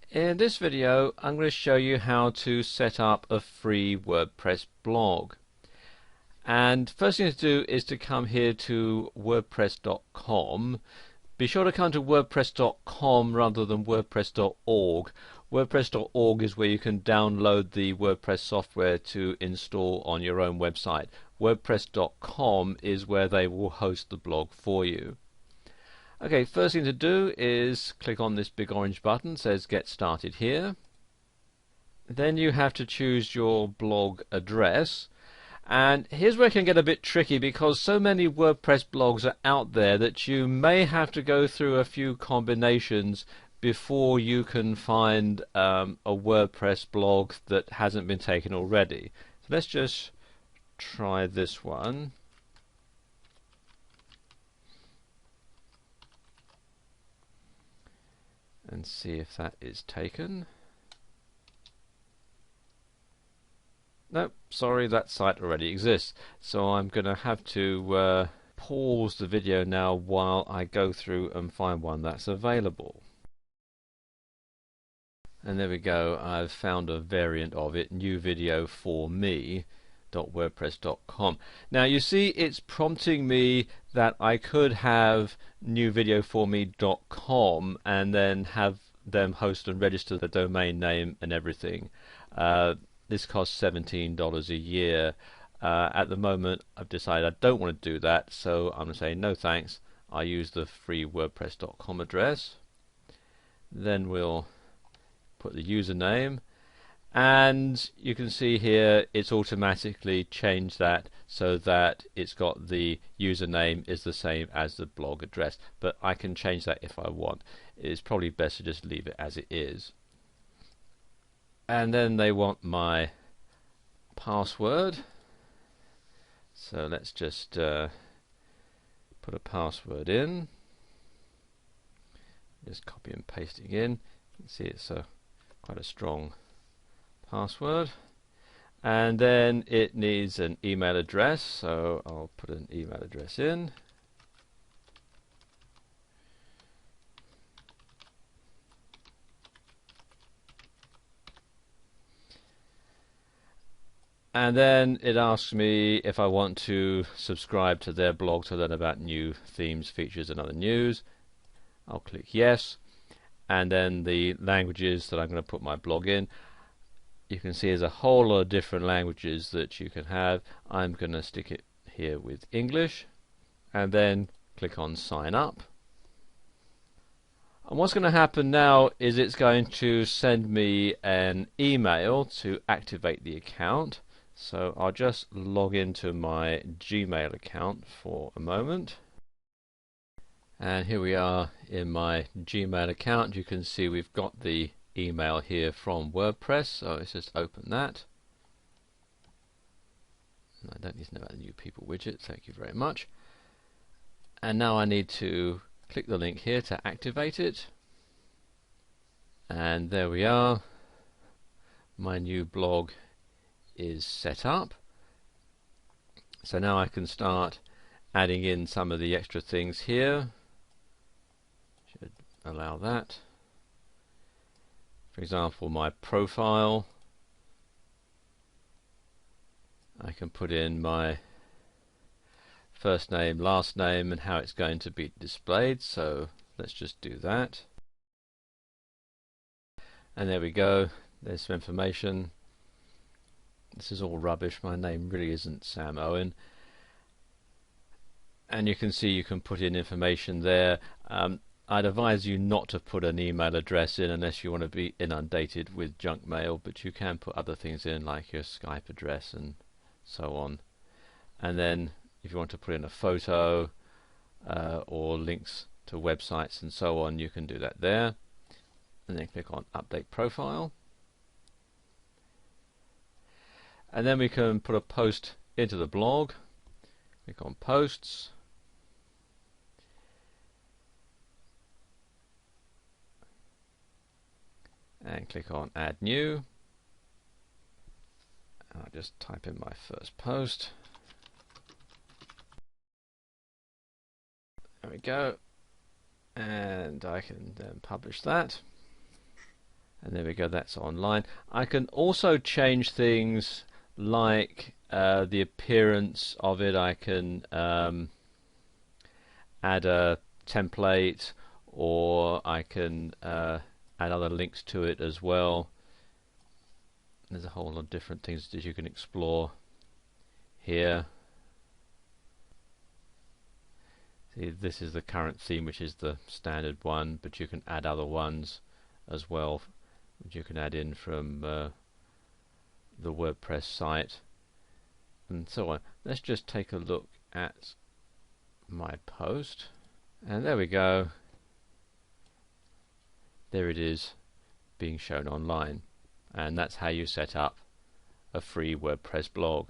In this video, I'm going to show you how to set up a free WordPress blog. And first thing to do is to come here to WordPress.com. Be sure to come to WordPress.com rather than WordPress.org. WordPress.org is where you can download the WordPress software to install on your own website. WordPress.com is where they will host the blog for you. Okay, first thing to do is click on this big orange button that says Get Started Here. Then you have to choose your blog address. And here's where it can get a bit tricky because so many WordPress blogs are out there that you may have to go through a few combinations before you can find a WordPress blog that hasn't been taken already. So let's just try this one. And see if that is taken. Nope, sorry, that site already exists. So I'm going to have to pause the video now while I go through and find one that's available. And there we go, I've found a variant of it, new video for me. .wordpress.com. Now you see it's prompting me that I could have newvideoforme.com and then have them host and register the domain name and everything. This costs $17 a year. At the moment I've decided I don't want to do that, so I'm going to say no thanks. I use the free wordpress.com address. Then we'll put the username. And you can see here it's automatically changed that so that it's got the username is the same as the blog address, but I can change that if I want. It's probably best to just leave it as it is. And then they want my password, so let's just put a password in, just copy and pasting in. You can see it's quite a strong password, and then it needs an email address, so I'll put an email address in. And then it asks me if I want to subscribe to their blog to learn about new themes, features and other news. I'll click yes, and then the languages that I'm going to put my blog in. You can see there's a whole lot of different languages that you can have. I'm going to stick it here with English and then click on sign up. And what's going to happen now is it's going to send me an email to activate the account. So I'll just log into my Gmail account for a moment. And here we are in my Gmail account. You can see we've got the email here from WordPress, so let's just open that. And I don't need to know about the new people widget, thank you very much. And now I need to click the link here to activate it, and there we are, my new blog is set up. So now I can start adding in some of the extra things here. Should allow that. For example, my profile, I can put in my first name, last name and how it's going to be displayed, so let's just do that. And there we go, there's some information. This is all rubbish, my name really isn't Sam Owen. And you can see you can put in information there. I'd advise you not to put an email address in unless you want to be inundated with junk mail, but you can put other things in like your Skype address and so on. And then if you want to put in a photo or links to websites and so on, you can do that there. And then click on Update Profile. And then we can put a post into the blog. Click on Posts. And click on Add New. And I'll just type in my first post. There we go. And I can then publish that. And there we go, that's online. I can also change things like the appearance of it. I can add a template, or I can add other links to it as well. There's a whole lot of different things that you can explore here. See, this is the current theme, which is the standard one, but you can add other ones as well, which you can add in from the WordPress site and so on. Let's just take a look at my post, and there we go. There it is being shown online, and that's how you set up a free WordPress blog.